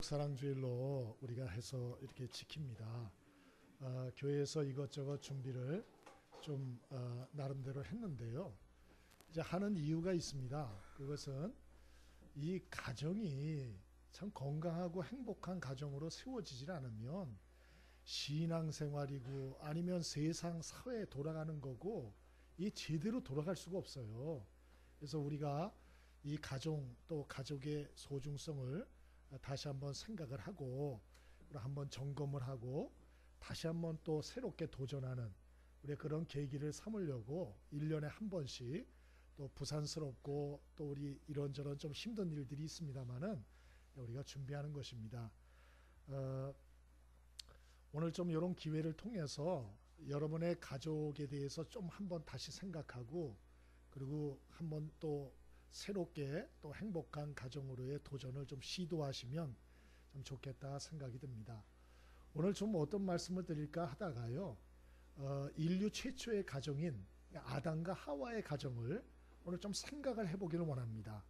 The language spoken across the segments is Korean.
가족사랑주일로 우리가 해서 이렇게 지킵니다. 교회에서 이것저것 준비를 좀 나름대로 했는데요. 이제 하는 이유가 있습니다. 그것은 이 가정이 참 건강하고 행복한 가정으로 세워지질 않으면 신앙생활이고 아니면 세상 사회에 돌아가는 거고 이 제대로 돌아갈 수가 없어요. 그래서 우리가 이 가정 또 가족의 소중성을 다시 한번 생각을 하고 한번 점검을 하고 다시 한번 또 새롭게 도전하는 우리 그런 계기를 삼으려고 1년에 한 번씩 또 부산스럽고 또 우리 이런저런 좀 힘든 일들이 있습니다만은 우리가 준비하는 것입니다. 오늘 좀 이런 기회를 통해서 여러분의 가족에 대해서 좀 한번 다시 생각하고 그리고 한번 또 새롭게 또 행복한 가정으로의 도전을 좀 시도하시면 좀 좋겠다 생각이 듭니다. 오늘 좀 어떤 말씀을 드릴까 하다가요. 인류 최초의 가정인 아담과 하와의 가정을 오늘 좀 생각을 해보기를 원합니다.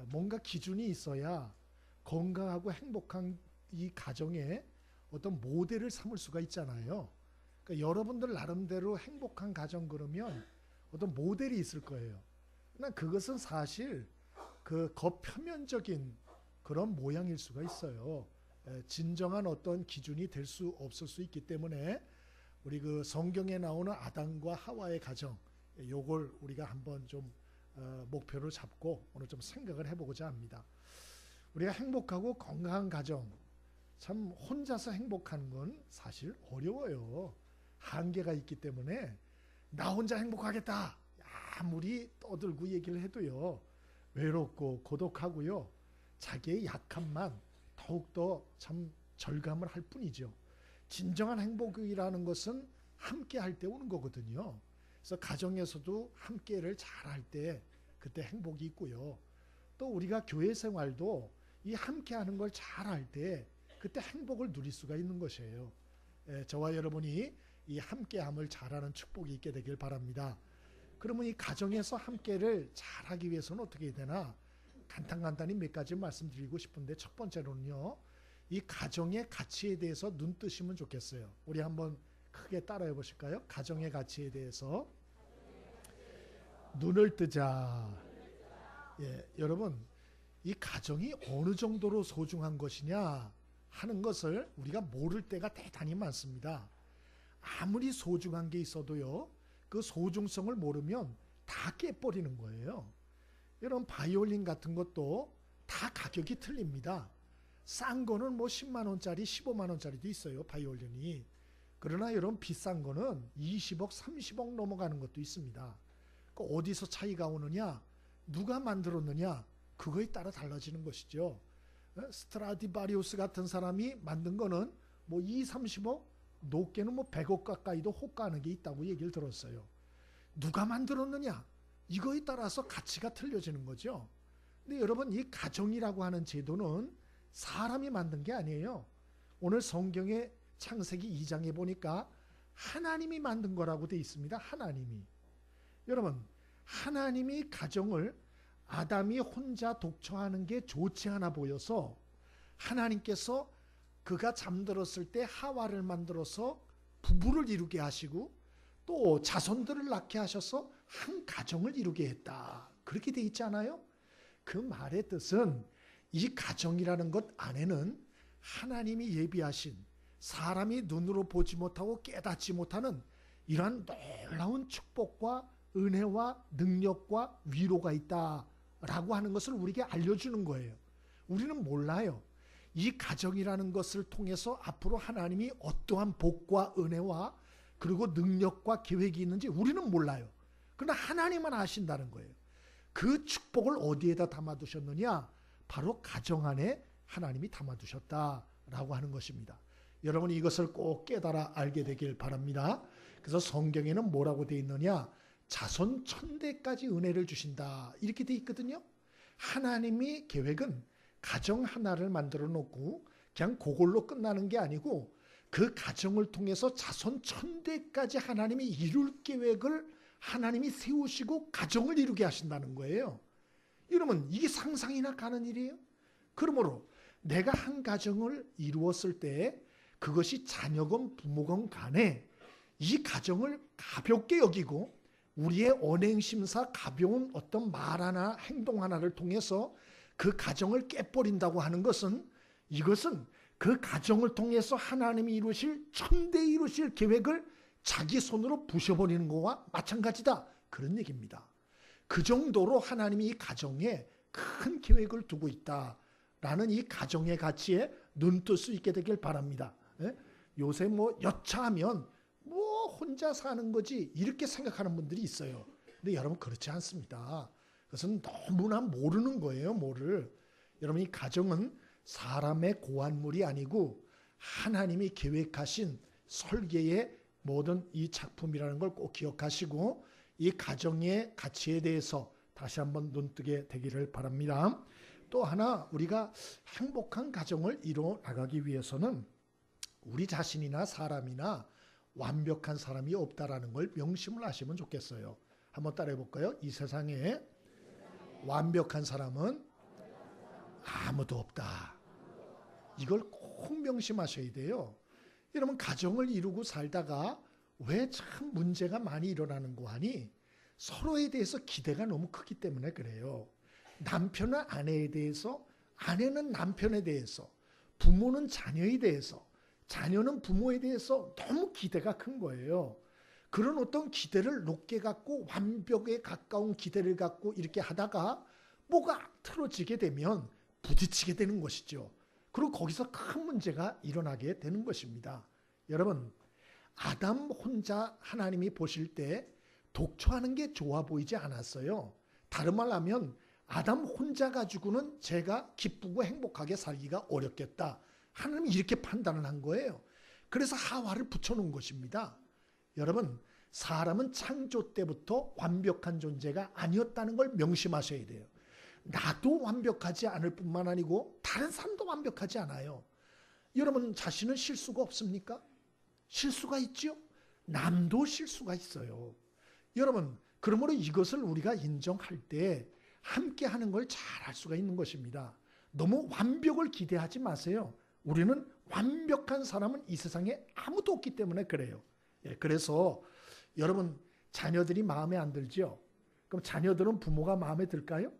뭔가 기준이 있어야 건강하고 행복한 이 가정의 어떤 모델을 삼을 수가 있잖아요. 그러니까 여러분들 나름대로 행복한 가정 그러면 어떤 모델이 있을 거예요. 그러나 그것은 사실 그 겉표면적인 그런 모양일 수가 있어요. 진정한 어떤 기준이 될 수 없을 수 있기 때문에 우리 그 성경에 나오는 아담과 하와의 가정 요걸 우리가 한번 좀 목표를 잡고 오늘 좀 생각을 해보고자 합니다. 우리가 행복하고 건강한 가정 참 혼자서 행복하는 건 사실 어려워요. 한계가 있기 때문에 나 혼자 행복하겠다 아무리 떠들고 얘기를 해도요 외롭고 고독하고요 자기의 약함만 더욱더 참 절감을 할 뿐이죠. 진정한 행복이라는 것은 함께 할 때 오는 거거든요. 그래서 가정에서도 함께를 잘 할 때 그때 행복이 있고요. 또 우리가 교회 생활도 이 함께 하는 걸 잘 할 때 그때 행복을 누릴 수가 있는 것이에요. 저와 여러분이 이 함께함을 잘하는 축복이 있게 되길 바랍니다. 그러면 이 가정에서 함께를 잘하기 위해서는 어떻게 해야 되나? 간단히 몇 가지 말씀드리고 싶은데 첫 번째로는요. 이 가정의 가치에 대해서 눈 뜨시면 좋겠어요. 우리 한번 크게 따라해 보실까요? 가정의 가치에 대해서 눈을 뜨자. 예, 여러분 이 가정이 어느 정도로 소중한 것이냐 하는 것을 우리가 모를 때가 대단히 많습니다. 아무리 소중한 게 있어도요. 그 소중성을 모르면 다 깨버리는 거예요. 이런 바이올린 같은 것도 다 가격이 틀립니다. 싼 거는 뭐 10만 원짜리 15만 원짜리도 있어요. 바이올린이. 그러나 이런 비싼 거는 20억 30억 넘어가는 것도 있습니다. 그 어디서 차이가 오느냐 누가 만들었느냐 그거에 따라 달라지는 것이죠. 스트라디바리우스 같은 사람이 만든 거는 뭐 2, 30억 높게는 뭐 100억 가까이도 호가하는 게 있다고 얘기를 들었어요. 누가 만들었느냐 이거에 따라서 가치가 틀려지는 거죠. 근데 여러분 이 가정이라고 하는 제도는 사람이 만든 게 아니에요. 오늘 성경의 창세기 2장에 보니까 하나님이 만든 거라고 돼 있습니다. 하나님이. 여러분 하나님이 가정을 아담이 혼자 독처하는 게 좋지 않아 보여서 하나님께서 그가 잠들었을 때 하와를 만들어서 부부를 이루게 하시고 또 자손들을 낳게 하셔서 한 가정을 이루게 했다. 그렇게 돼 있지 않아요? 그 말의 뜻은 이 가정이라는 것 안에는 하나님이 예비하신 사람이 눈으로 보지 못하고 깨닫지 못하는 이러한 놀라운 축복과 은혜와 능력과 위로가 있다라고 하는 것을 우리에게 알려주는 거예요. 우리는 몰라요. 이 가정이라는 것을 통해서 앞으로 하나님이 어떠한 복과 은혜와 그리고 능력과 계획이 있는지 우리는 몰라요. 그러나 하나님만 아신다는 거예요. 그 축복을 어디에다 담아두셨느냐? 바로 가정 안에 하나님이 담아두셨다라고 하는 것입니다. 여러분이 이것을 꼭 깨달아 알게 되길 바랍니다. 그래서 성경에는 뭐라고 되어 있느냐? 자손 천대까지 은혜를 주신다 이렇게 되어 있거든요. 하나님이 계획은 가정 하나를 만들어 놓고 그냥 그걸로 끝나는 게 아니고 그 가정을 통해서 자손 천대까지 하나님이 이룰 계획을 하나님이 세우시고 가정을 이루게 하신다는 거예요. 여러분 이게 상상이나 가는 일이에요? 그러므로 내가 한 가정을 이루었을 때 그것이 자녀건 부모건 간에 이 가정을 가볍게 여기고 우리의 언행심사 가벼운 어떤 말 하나 행동 하나를 통해서 그 가정을 깨버린다고 하는 것은 이것은 그 가정을 통해서 하나님이 이루실 천대 이루실 계획을 자기 손으로 부셔버리는 것과 마찬가지다. 그런 얘기입니다. 그 정도로 하나님이 이 가정에 큰 계획을 두고 있다라는 이 가정의 가치에 눈뜰 수 있게 되길 바랍니다. 요새 뭐 여차하면 뭐 혼자 사는 거지 이렇게 생각하는 분들이 있어요. 근데 여러분 그렇지 않습니다. 그것은 너무나 모르는 거예요. 뭐를. 여러분 이 가정은 사람의 고안물이 아니고 하나님이 계획하신 설계의 모든 이 작품이라는 걸 꼭 기억하시고 이 가정의 가치에 대해서 다시 한번 눈뜨게 되기를 바랍니다. 또 하나 우리가 행복한 가정을 이루어 나가기 위해서는 우리 자신이나 사람이나 완벽한 사람이 없다라는 걸 명심을 하시면 좋겠어요. 한번 따라해 볼까요? 이 세상에 완벽한 사람은 아무도 없다. 이걸 꼭 명심하셔야 돼요. 여러분 가정을 이루고 살다가 왜 참 문제가 많이 일어나는 거 아니? 서로에 대해서 기대가 너무 크기 때문에 그래요. 남편은 아내에 대해서, 아내는 남편에 대해서, 부모는 자녀에 대해서, 자녀는 부모에 대해서 너무 기대가 큰 거예요. 그런 어떤 기대를 높게 갖고 완벽에 가까운 기대를 갖고 이렇게 하다가 뭐가 틀어지게 되면 부딪히게 되는 것이죠. 그리고 거기서 큰 문제가 일어나게 되는 것입니다. 여러분 아담 혼자 하나님이 보실 때 독초하는 게 좋아 보이지 않았어요. 다른 말로 하면 아담 혼자 가지고는 제가 기쁘고 행복하게 살기가 어렵겠다. 하나님이 이렇게 판단을 한 거예요. 그래서 하와를 붙여놓은 것입니다. 여러분 사람은 창조 때부터 완벽한 존재가 아니었다는 걸 명심하셔야 돼요. 나도 완벽하지 않을 뿐만 아니고 다른 사람도 완벽하지 않아요. 여러분 자신은 실수가 없습니까? 실수가 있죠. 남도 실수가 있어요. 여러분 그러므로 이것을 우리가 인정할 때 함께 하는 걸 잘 할 수가 있는 것입니다. 너무 완벽을 기대하지 마세요. 우리는 완벽한 사람은 이 세상에 아무도 없기 때문에 그래요. 그래서 여러분 자녀들이 마음에 안 들죠? 그럼 자녀들은 부모가 마음에 들까요?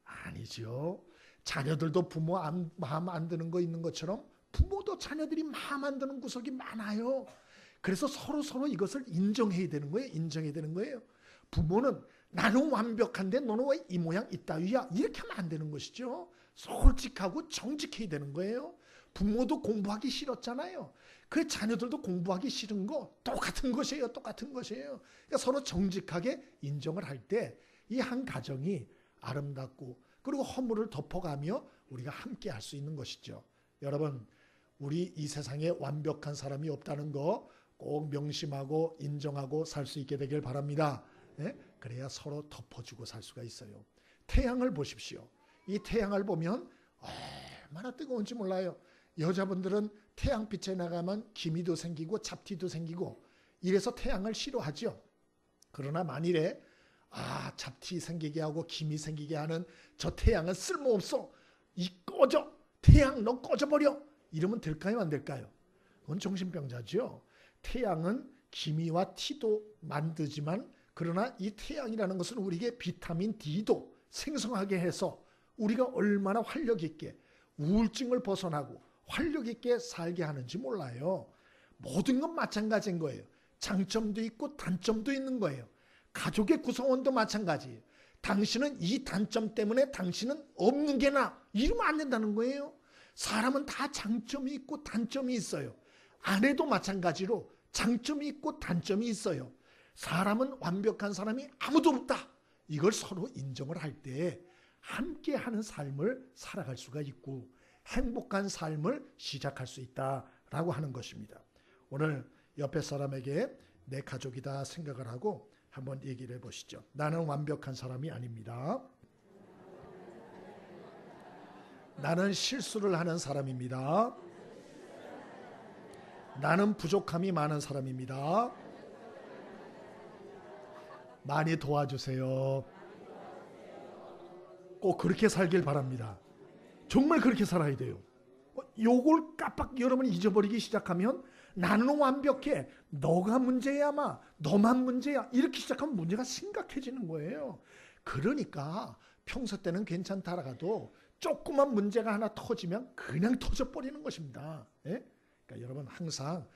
아니죠. 자녀들도 부모 마음 안 드는 거 있는 것처럼 부모도 자녀들이 마음 안 드는 구석이 많아요. 그래서 서로 이것을 인정해야 되는 거예요. 인정해야 되는 거예요. 부모는 나는 완벽한데 너는 왜 이 모양 이따위야? 이렇게 하면 안 되는 것이죠. 솔직하고 정직해야 되는 거예요. 부모도 공부하기 싫었잖아요. 그 자녀들도 공부하기 싫은 거 똑같은 것이에요. 똑같은 것이에요. 그러니까 서로 정직하게 인정을 할 때 이 한 가정이 아름답고 그리고 허물을 덮어가며 우리가 함께 할 수 있는 것이죠. 여러분 우리 이 세상에 완벽한 사람이 없다는 거 꼭 명심하고 인정하고 살 수 있게 되길 바랍니다. 그래야 서로 덮어주고 살 수가 있어요. 태양을 보십시오. 이 태양을 보면 얼마나 뜨거운지 몰라요. 여자분들은 태양빛에 나가면 기미도 생기고 잡티도 생기고 이래서 태양을 싫어하죠. 그러나 만일에 잡티 생기게 하고 기미 생기게 하는 저 태양은 쓸모없어. 꺼져. 태양 너 꺼져버려. 이러면 될까요? 안 될까요? 그건 정신병자죠. 태양은 기미와 티도 만들지만 그러나 이 태양이라는 것은 우리에게 비타민 D도 생성하게 해서 우리가 얼마나 활력 있게 우울증을 벗어나고 활력 있게 살게 하는지 몰라요. 모든 건 마찬가지인 거예요. 장점도 있고 단점도 있는 거예요. 가족의 구성원도 마찬가지예요. 당신은 이 단점 때문에 당신은 없는 게 나. 이러면 안 된다는 거예요. 사람은 다 장점이 있고 단점이 있어요. 아내도 마찬가지로 장점이 있고 단점이 있어요. 사람은 완벽한 사람이 아무도 없다. 이걸 서로 인정을 할 때 함께하는 삶을 살아갈 수가 있고 행복한 삶을 시작할 수 있다라고 하는 것입니다. 오늘 옆에 사람에게 내 가족이다 생각을 하고 한번 얘기를 해보시죠. 나는 완벽한 사람이 아닙니다. 나는 실수를 하는 사람입니다. 나는 부족함이 많은 사람입니다. 많이 도와주세요. 꼭 그렇게 살길 바랍니다. 정말 그렇게 살아야 돼요. 요걸 깜빡 여러분이 잊어버리기 시작하면 나는 완벽해, 너가 문제야, 너만 문제야, 이렇게 시작하면 문제가 심각해지는 거예요. 그러니까 평소 때는 괜찮다라도 조그만 문제가 하나 터지면 그냥 터져버리는 것입니다. 예? 그러니까 여러분 항상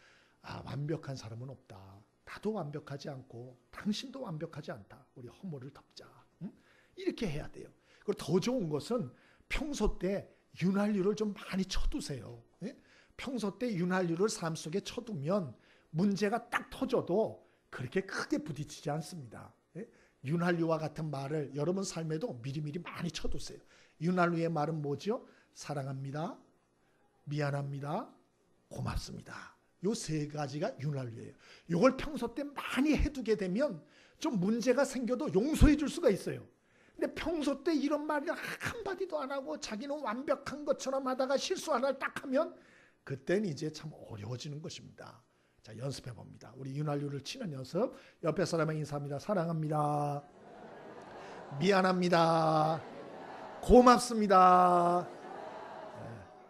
완벽한 사람은 없다. 나도 완벽하지 않고 당신도 완벽하지 않다. 우리 허물을 덮자. 응? 이렇게 해야 돼요. 그리고 더 좋은 것은 평소 때 윤활유를 좀 많이 쳐두세요. 예? 평소 때 윤활유를 삶 속에 쳐두면 문제가 딱 터져도 그렇게 크게 부딪히지 않습니다. 예? 윤활유와 같은 말을 여러분 삶에도 미리미리 많이 쳐두세요. 윤활유의 말은 뭐죠? 사랑합니다, 미안합니다, 고맙습니다. 요 세 가지가 윤활유예요. 이걸 평소 때 많이 해두게 되면 좀 문제가 생겨도 용서해 줄 수가 있어요. 근데 평소 때 이런 말을 한마디도 안 하고 자기는 완벽한 것처럼 하다가 실수 하나를 딱 하면 그때는 이제 참 어려워지는 것입니다. 자, 연습해 봅니다. 우리 윤활유를 치는 연습. 옆에 사람에게 인사합니다. 사랑합니다, 미안합니다, 고맙습니다.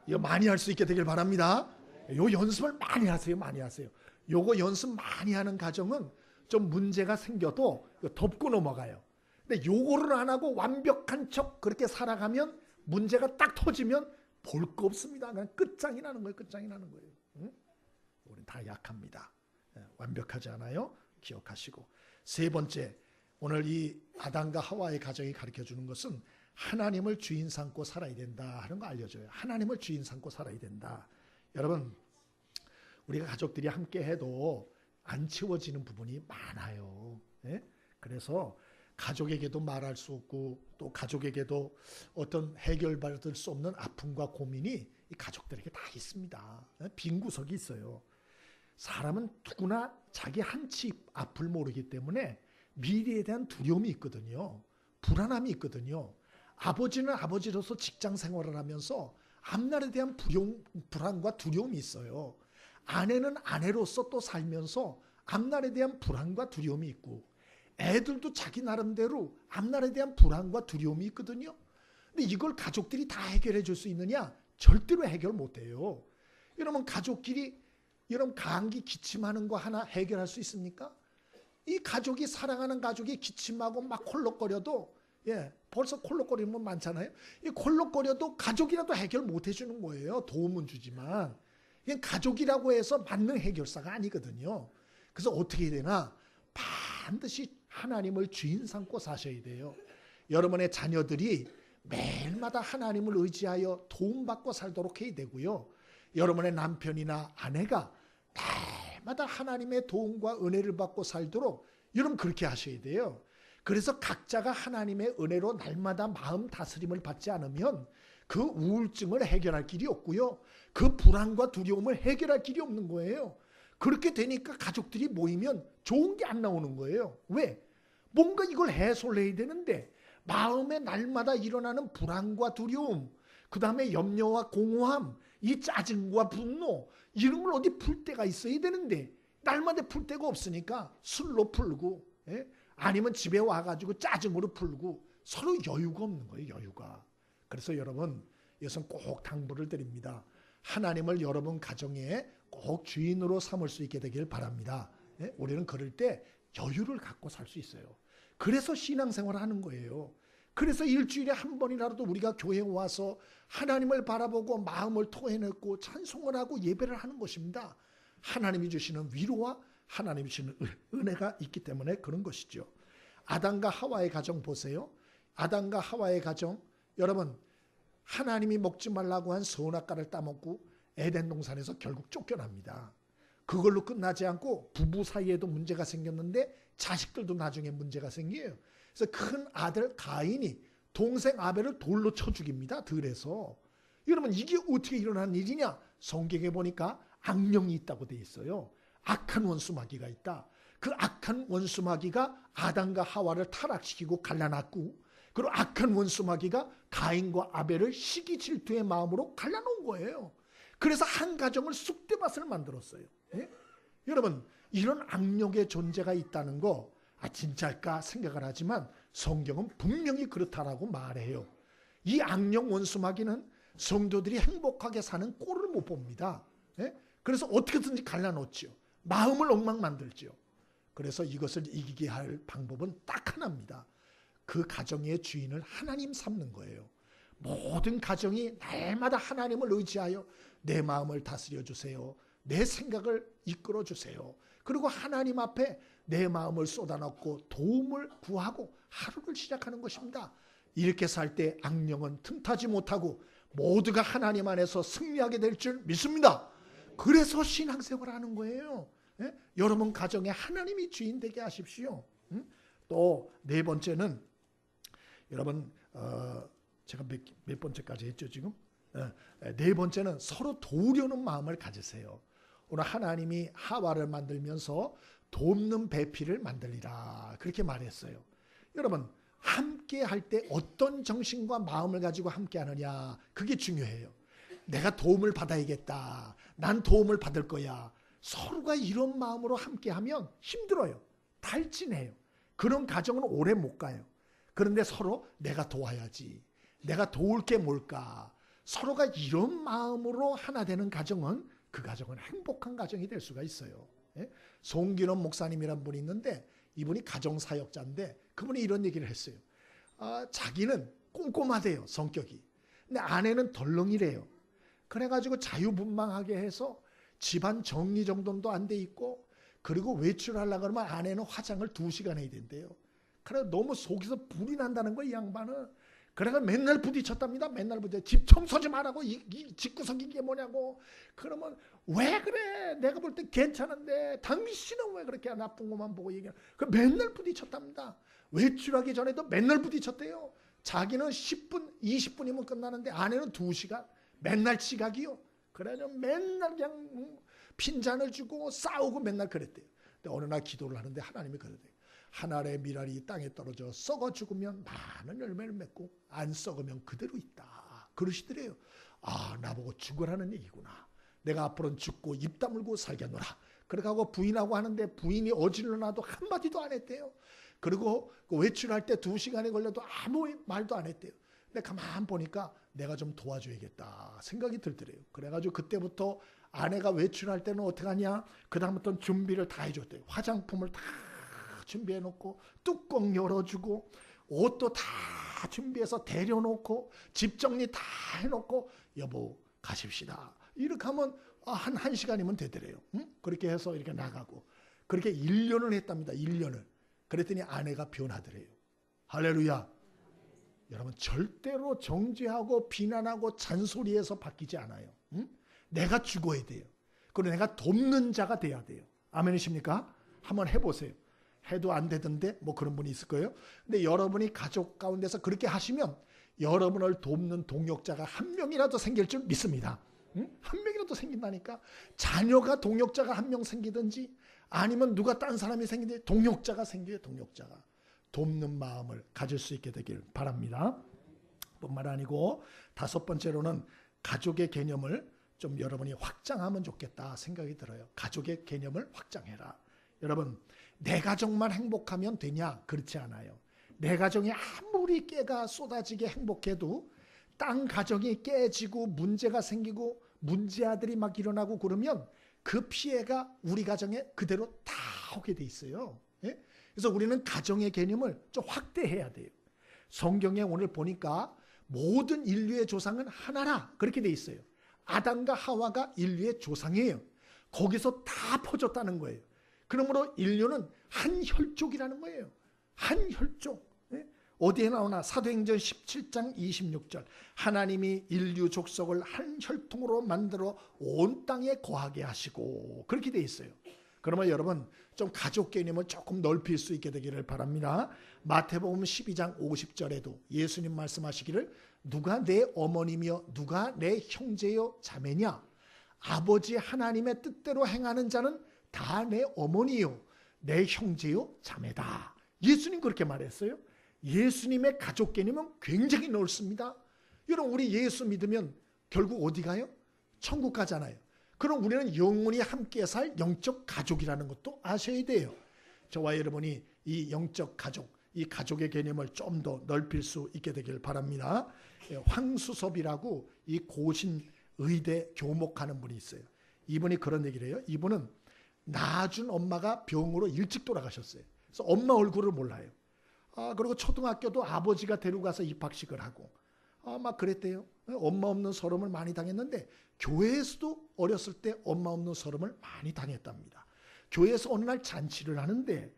이거 많이 할 수 있게 되길 바랍니다. 요 연습을 많이 하세요. 많이 하세요. 요거 연습 많이 하는 가정은 좀 문제가 생겨도 덮고 넘어가요. 근데 요거를 안 하고 완벽한 척 그렇게 살아가면 문제가 딱 터지면 볼 거 없습니다. 그냥 끝장이 나는 거예요. 끝장이 나는 거예요. 응? 우린 다 약합니다. 완벽하지 않아요. 기억하시고. 세 번째, 오늘 이 아담과 하와의 가정이 가르쳐주는 것은 하나님을 주인 삼고 살아야 된다 하는 거 알려줘요. 하나님을 주인 삼고 살아야 된다. 여러분, 우리가 가족들이 함께 해도 안 채워지는 부분이 많아요. 예? 그래서 가족에게도 말할 수 없고 또 가족에게도 어떤 해결받을 수 없는 아픔과 고민이 이 가족들에게 다 있습니다. 빈 구석이 있어요. 사람은 누구나 자기 한치 앞을 모르기 때문에 미래에 대한 두려움이 있거든요. 불안함이 있거든요. 아버지는 아버지로서 직장 생활을 하면서 앞날에 대한 불안과 두려움이 있어요. 아내는 아내로서 또 살면서 앞날에 대한 불안과 두려움이 있고 애들도 자기 나름대로 앞날에 대한 불안과 두려움이 있거든요. 근데 이걸 가족들이 다 해결해 줄 수 있느냐? 절대로 해결 못해요. 여러분 가족끼리 여러분 감기 기침하는 거 하나 해결할 수 있습니까? 이 가족이 사랑하는 가족이 기침하고 막 콜록거려도 벌써 콜록거리는 분 많잖아요. 이 콜록거려도 가족이라도 해결 못 해주는 거예요. 도움은 주지만. 이게 가족이라고 해서 맞는 해결사가 아니거든요. 그래서 어떻게 해야 되나? 반드시 하나님을 주인 삼고 사셔야 돼요. 여러분의 자녀들이 매일마다 하나님을 의지하여 도움받고 살도록 해야 되고요. 여러분의 남편이나 아내가 날마다 하나님의 도움과 은혜를 받고 살도록 여러분 그렇게 하셔야 돼요. 그래서 각자가 하나님의 은혜로 날마다 마음 다스림을 받지 않으면 그 우울증을 해결할 길이 없고요. 그 불안과 두려움을 해결할 길이 없는 거예요. 그렇게 되니까 가족들이 모이면 좋은 게 안 나오는 거예요. 왜? 뭔가 이걸 해소를 해야 되는데 마음에 날마다 일어나는 불안과 두려움, 그 다음에 염려와 공허함, 이 짜증과 분노 이런 걸 어디 풀 데가 있어야 되는데 날마다 풀 데가 없으니까 술로 풀고 아니면 집에 와가지고 짜증으로 풀고 서로 여유가 없는 거예요. 여유가. 그래서 여러분 이것은 꼭 당부를 드립니다. 하나님을 여러분 가정에 꼭 주인으로 삼을 수 있게 되길 바랍니다. 우리는 그럴 때 여유를 갖고 살 수 있어요. 그래서 신앙생활을 하는 거예요. 그래서 일주일에 한 번이라도 우리가 교회에 와서 하나님을 바라보고 마음을 토해내고 찬송을 하고 예배를 하는 것입니다. 하나님이 주시는 위로와 하나님이 주시는 은혜가 있기 때문에 그런 것이죠. 아담과 하와의 가정 보세요. 아담과 하와의 가정, 여러분 하나님이 먹지 말라고 한 선악과를 따먹고 에덴 동산에서 결국 쫓겨납니다. 그걸로 끝나지 않고 부부 사이에도 문제가 생겼는데 자식들도 나중에 문제가 생겨요. 그래서 큰 아들 가인이 동생 아벨을 돌로 쳐 죽입니다. 들에서. 여러분 이게 어떻게 일어난 일이냐? 성경에 보니까 악령이 있다고 돼 있어요. 악한 원수마귀가 있다. 그 악한 원수마귀가 아담과 하와를 타락시키고 갈라놨고, 그리고 악한 원수마귀가 가인과 아벨을 시기 질투의 마음으로 갈라놓은 거예요. 그래서 한 가정을 쑥대밭을 만들었어요. 여러분 이런 악령의 존재가 있다는 거 진짜일까 생각을 하지만 성경은 분명히 그렇다라고 말해요. 이 악령 원수마귀는 성도들이 행복하게 사는 꼴을 못 봅니다. 예? 그래서 어떻게든지 갈라놓지요. 마음을 엉망 만들지요. 그래서 이것을 이기게 할 방법은 딱 하나입니다. 그 가정의 주인을 하나님 삼는 거예요. 모든 가정이 날마다 하나님을 의지하여 내 마음을 다스려 주세요. 내 생각을 이끌어 주세요. 그리고 하나님 앞에 내 마음을 쏟아놓고 도움을 구하고 하루를 시작하는 것입니다. 이렇게 살 때 악령은 틈타지 못하고 모두가 하나님 안에서 승리하게 될 줄 믿습니다. 그래서 신앙생활을 하는 거예요. 예? 여러분 가정에 하나님이 주인 되게 하십시오. 또 네 번째는 여러분 제가 몇 번째까지 했죠 지금? 네 번째는 서로 도우려는 마음을 가지세요. 오늘 하나님이 하와를 만들면서 돕는 배필을 만들리라 그렇게 말했어요. 여러분 함께 할 때 어떤 정신과 마음을 가지고 함께 하느냐 그게 중요해요. 내가 도움을 받아야겠다. 난 도움을 받을 거야. 서로가 이런 마음으로 함께하면 힘들어요. 탈진해요. 그런 가정은 오래 못 가요. 그런데 서로 내가 도와야지. 내가 도울 게 뭘까. 서로가 이런 마음으로 하나 되는 가정은 그 가정은 행복한 가정이 될 수가 있어요. 송기론 목사님이란 분이 있는데 이분이 가정사역자인데 그분이 이런 얘기를 했어요. 자기는 꼼꼼하대요. 성격이. 근데 아내는 덜렁이래요. 그래가지고 자유분방하게 해서 집안 정리정돈도 안 돼 있고 그리고 외출하려고 그러면 아내는 화장을 2시간 해야 된대요. 그래 너무 속에서 불이 난다는 거예요. 이 양반은. 그래가 맨날 부딪혔답니다. 맨날 부딪혀. 집 청소 좀 하라고. 이 집구석이 이게 뭐냐고. 그러면 왜 그래. 내가 볼 때 괜찮은데 당신은 왜 그렇게 나쁜 것만 보고 얘기해. 그 맨날 부딪혔답니다. 외출하기 전에도 맨날 부딪혔대요. 자기는 10분 20분이면 끝나는데 아내는 2시간. 맨날 지각이요. 그래서 맨날 그냥 핀잔을 주고 싸우고 맨날 그랬대요. 근데 어느 날 기도를 하는데 하나님이 그러대요. 하늘의 미랄이 땅에 떨어져 썩어 죽으면 많은 열매를 맺고 안 썩으면 그대로 있다. 그러시더래요. 아 나보고 죽으라는 얘기구나. 내가 앞으로는 죽고 입 다물고 살겠노라. 그러고 부인하고 하는데 부인이 어질러 놔도 한마디도 안 했대요. 그리고 외출할 때 2시간이 걸려도 아무 말도 안 했대요. 근데 가만 보니까 내가 좀 도와줘야겠다 생각이 들더래요. 그래가지고 그때부터 아내가 외출할 때는 어떻게 하냐. 그 다음부터는 준비를 다 해줬대요. 화장품을 다 준비해놓고 뚜껑 열어주고 옷도 다 준비해서 데려놓고 집 정리 다 해놓고 여보 가십시다. 이렇게 하면 한 1시간이면 되더래요. 응? 그렇게 해서 이렇게 나가고 그렇게 1년을 했답니다. 1년을. 그랬더니 아내가 변하더래요. 할렐루야. 여러분 절대로 정죄하고 비난하고 잔소리해서 바뀌지 않아요. 응? 내가 죽어야 돼요. 그리고 내가 돕는 자가 돼야 돼요. 아멘이십니까? 한번 해보세요. 해도 안 되던데 뭐 그런 분이 있을 거예요. 근데 여러분이 가족 가운데서 그렇게 하시면 여러분을 돕는 동역자가 한 명이라도 생길 줄 믿습니다. 응? 한 명이라도 생긴다니까. 자녀가 동역자가 한 명 생기든지 아니면 누가 딴 사람이 생기든지 동역자가 생겨요. 동역자가. 돕는 마음을 가질 수 있게 되길 바랍니다. 뿐만 아니고 5번째로는 가족의 개념을 좀 여러분이 확장하면 좋겠다 생각이 들어요. 가족의 개념을 확장해라. 여러분 내 가정만 행복하면 되냐? 그렇지 않아요. 내 가정이 아무리 깨가 쏟아지게 행복해도 땅 가정이 깨지고 문제가 생기고 문제아들이 막 일어나고 그러면 그 피해가 우리 가정에 그대로 다 오게 돼 있어요. 예? 그래서 우리는 가정의 개념을 좀 확대해야 돼요. 성경에 오늘 보니까 모든 인류의 조상은 하나라 그렇게 돼 있어요. 아담과 하와가 인류의 조상이에요. 거기서 다 퍼졌다는 거예요. 그러므로 인류는 한 혈족이라는 거예요. 한 혈족. 예? 어디에 나오나 사도행전 17장 26절 하나님이 인류 족속을 한 혈통으로 만들어 온 땅에 거하게 하시고 그렇게 돼 있어요. 그러면 여러분 좀 가족 개념을 조금 넓힐 수 있게 되기를 바랍니다. 마태복음 12장 50절에도 예수님 말씀하시기를 누가 내 어머니며 누가 내 형제요 자매냐 아버지 하나님의 뜻대로 행하는 자는 다 내 어머니요 내 형제요 자매다. 예수님 그렇게 말했어요. 예수님의 가족 개념은 굉장히 넓습니다. 여러분 우리 예수 믿으면 결국 어디 가요? 천국 가잖아요. 그럼 우리는 영원히 함께 살 영적 가족이라는 것도 아셔야 돼요. 저와 여러분이 이 영적 가족, 이 가족의 개념을 좀 더 넓힐 수 있게 되길 바랍니다. 황수섭이라고 이 고신 의대 교목하는 분이 있어요. 이분이 그런 얘기를 해요. 이분은 낳아준 엄마가 병으로 일찍 돌아가셨어요. 그래서 엄마 얼굴을 몰라요. 그리고 초등학교도 아버지가 데리고 가서 입학식을 하고 막 그랬대요. 엄마 없는 서름을 많이 당했는데 교회에서도 어렸을 때 엄마 없는 서름을 많이 당했답니다. 교회에서 어느 날 잔치를 하는데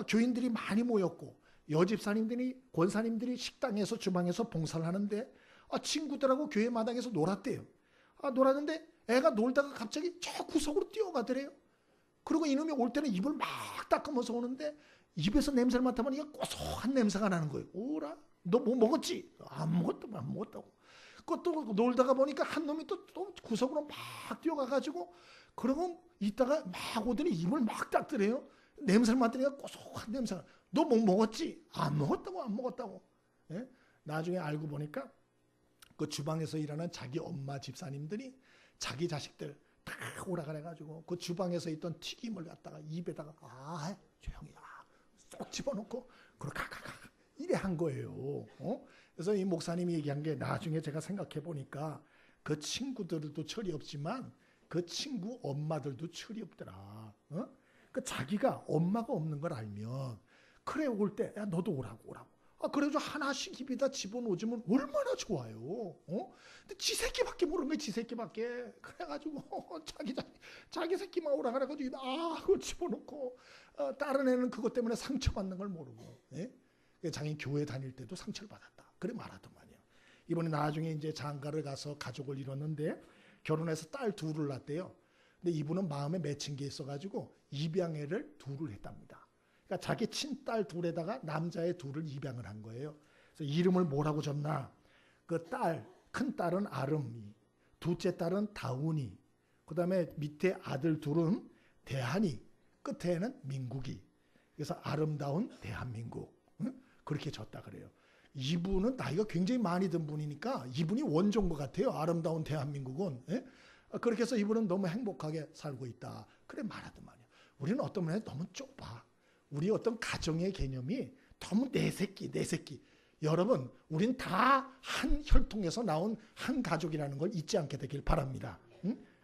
교인들이 많이 모였고 여집사님들이 권사님들이 식당에서 주방에서 봉사를 하는데 친구들하고 교회 마당에서 놀았대요. 놀았는데 애가 놀다가 갑자기 저 구석으로 뛰어가더래요. 그리고 이놈이 올 때는 입을 막 닦으면서 오는데 입에서 냄새를 맡아보니까 고소한 냄새가 나는 거예요. 오라, 너 뭐 먹었지? 안 먹었다고. 그것도 놀다가 보니까 한 놈이 또 구석으로 막 뛰어가가지고 그러고 있다가 막 오더니 입을 막 닦더래요. 냄새를 맡으니까 고소한 냄새가. 너 뭐 먹었지? 안 먹었다고. 예? 나중에 알고 보니까 그 주방에서 일하는 자기 엄마 집사님들이 자기 자식들 다 오라 그래가지고 그 주방에서 있던 튀김을 갖다가 입에다가 조용히 쏙 집어넣고 그렇게 이래 한 거예요. 그래서 이 목사님이 얘기한 게 나중에 제가 생각해 보니까 그 친구들도 철이 없지만 그 친구 엄마들도 철이 없더라. 그 자기가 엄마가 없는 걸 알면 그래 올 때 야 너도 오라고. 그래도 하나씩 입에다 집어넣어주면 얼마나 좋아요. 근데 지 새끼밖에 모르는 거야. 지 새끼밖에. 그래가지고 자기 새끼만 오라 그래가지고 그거 집어넣고 다른 애는 그것 때문에 상처받는 걸 모르고. 예? 자기 교회 다닐 때도 상처를 받았다. 그래 말하더만요. 이번에 나중에 이제 장가를 가서 가족을 이뤘는데 결혼해서 딸 둘을 낳았대요. 근데 이분은 마음에 맺힌 게 있어가지고 입양애를 둘을 했답니다. 그러니까 자기 친딸 둘에다가 남자애 둘을 입양을 한 거예요. 그래서 이름을 뭐라고 줬나? 그 딸, 큰 딸은 아름이, 둘째 딸은 다운이, 그 다음에 밑에 아들 둘은 대한이, 끝에는 민국이. 그래서 아름다운 대한민국. 그렇게 줬다 그래요. 이분은 나이가 굉장히 많이 든 분이니까 이분이 원조인 것 같아요. 아름다운 대한민국은. 예? 그렇게 해서 이분은 너무 행복하게 살고 있다. 그래 말하더만요. 우리는 어떤 면에 너무 좁아. 우리 어떤 가정의 개념이 너무 내 새끼. 여러분, 우린 다 한 혈통에서 나온 한 가족이라는 걸 잊지 않게 되길 바랍니다.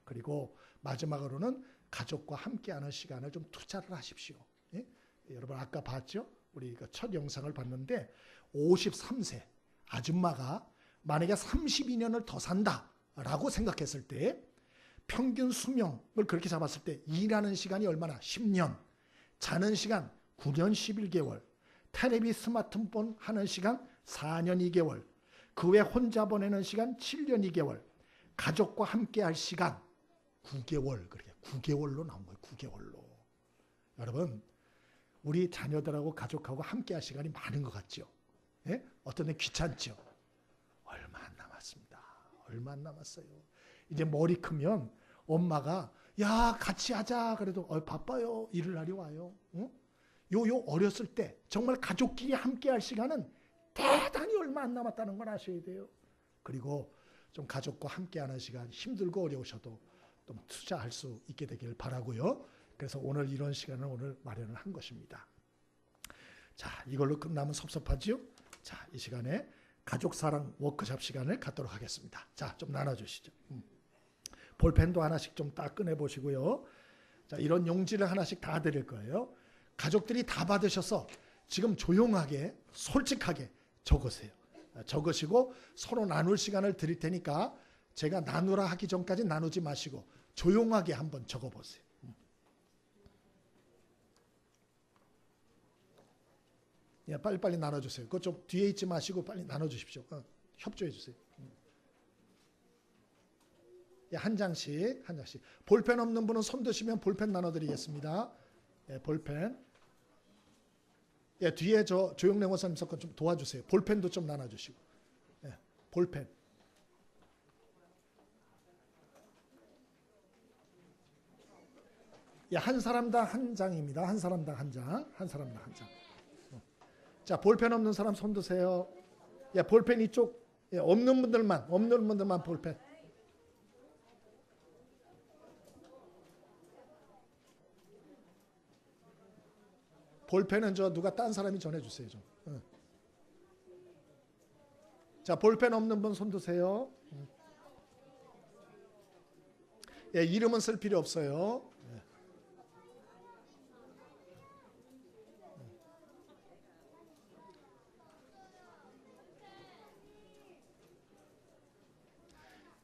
그리고 마지막으로는 가족과 함께하는 시간을 좀 투자를 하십시오. 예? 여러분 아까 봤죠? 우리 첫 영상을 봤는데 53세 아줌마가 만약에 32년을 더 산다라고 생각했을 때 평균 수명을 그렇게 잡았을 때 일하는 시간이 얼마나? 10년, 자는 시간 9년 11개월, 텔레비 스마트폰 하는 시간 4년 2개월, 그 외 혼자 보내는 시간 7년 2개월, 가족과 함께 할 시간 9개월, 그렇게 9개월로 나온 거예요. 9개월로. 여러분, 우리 자녀들하고 가족하고 함께 할 시간이 많은 것 같죠? 예? 어떤 데 귀찮죠? 얼마 안 남았습니다. 얼마 안 남았어요. 이제 머리 크면 엄마가 야 같이 하자 그래도 바빠요. 일을 날이 와요. 요 어렸을 때 정말 가족끼리 함께 할 시간은 대단히 얼마 안 남았다는 걸 아셔야 돼요. 그리고 좀 가족과 함께하는 시간 힘들고 어려우셔도 좀 투자할 수 있게 되길 바라고요. 그래서 오늘 이런 시간을 오늘 마련을 한 것입니다. 자, 이걸로 끝나면 섭섭하지요? 자, 이 시간에 가족사랑 워크숍 시간을 갖도록 하겠습니다. 자, 좀 나눠주시죠. 볼펜도 하나씩 좀 딱 꺼내보시고요. 자, 이런 용지를 하나씩 다 드릴 거예요. 가족들이 다 받으셔서 지금 조용하게 솔직하게 적으세요. 적으시고 서로 나눌 시간을 드릴 테니까 제가 나누라 하기 전까지 나누지 마시고 조용하게 한번 적어보세요. 예, 빨리빨리 나눠주세요. 그거 좀 뒤에 있지 마시고 빨리 나눠주십시오. 협조해 주세요. 예, 한 장씩. 볼펜 없는 분은 손 드시면 볼펜 나눠드리겠습니다. 예, 볼펜. 예, 뒤에 저 조영래 목사님 좀 도와주세요. 볼펜도 좀 나눠주시고. 예, 볼펜. 예, 한 사람당 한 장입니다. 한 사람당 한 장. 자, 볼펜 없는 사람 손 드세요. 예, 볼펜 이쪽. 예, 없는 분들만 볼펜. 볼펜은 저 누가 딴 사람이 전해주세요 좀. 자, 볼펜 없는 분 손 드세요. 예, 이름은 쓸 필요 없어요.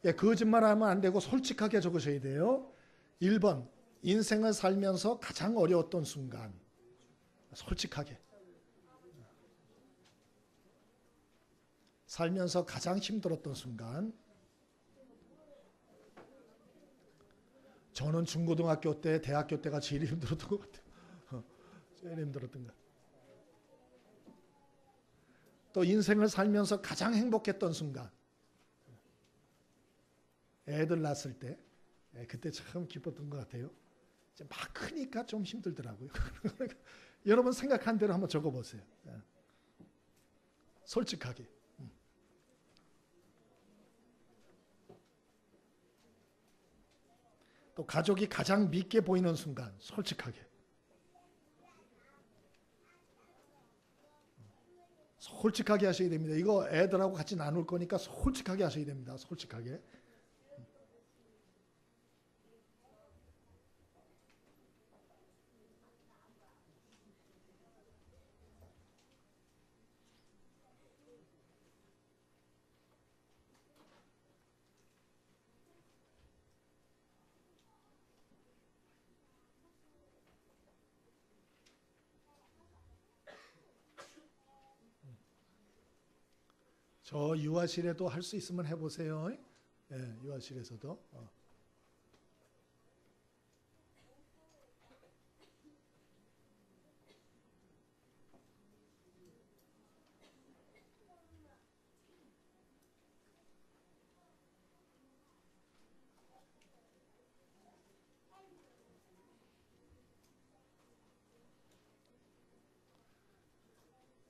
예, 거짓말하면 안 되고 솔직하게 적으셔야 돼요. 1번 인생을 살면서 가장 어려웠던 순간. 솔직하게. 살면서 가장 힘들었던 순간. 저는 중고등학교 때, 대학교 때가 제일 힘들었던 것 같아요. 제일 힘들었던 것. 또 인생을 살면서 가장 행복했던 순간. 애들 낳았을 때. 그때 참 기뻤던 것 같아요. 이제 막 크니까 좀 힘들더라고요. 여러분 생각한 대로 한번 적어보세요. 솔직하게. 또 가족이 가장 믿게 보이는 순간 솔직하게. 솔직하게 하셔야 됩니다. 이거 애들하고 같이 나눌 거니까 솔직하게 하셔야 됩니다. 솔직하게. 저 유아실에도 할 수 있으면 해보세요. 예, 유아실에서도.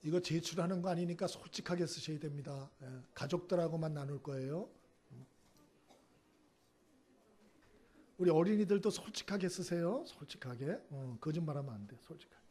이거 제출하는 거 아니니까 솔직하게 쓰셔야 됩니다. 예, 가족들하고만 나눌 거예요. 우리 어린이들도 솔직하게 쓰세요. 솔직하게. 거짓말하면 안 돼. 솔직하게.